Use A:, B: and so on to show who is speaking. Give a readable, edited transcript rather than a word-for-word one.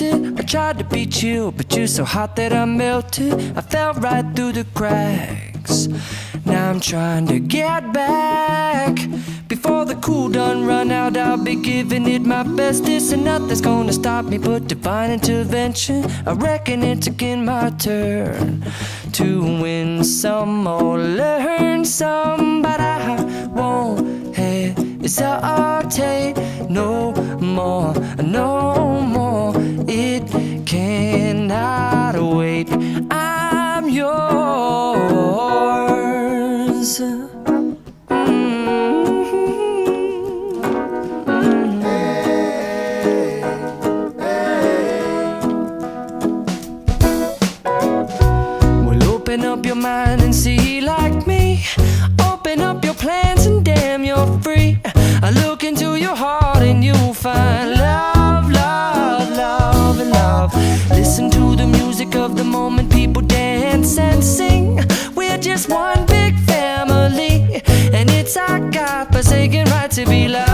A: it. I tried to be chill, but you're so hot that I melted. I fell right through the cracks. Now I'm trying to get back. Before the cool done run out, I'll be giving it my bestest, and nothing's gonna stop me but divine intervention. I reckon it's again my turn to win some or learn some, but I won't hesitate no more, no more. It cannot wait. I'm yours. Open up your mind and see like me. Open up your plans and damn, you're free. I look into your heart and you'll find love, love, love, and love. Listen to the music of the moment, people dance and sing. We're just one big family, and it's our God-forsaken right to be loved.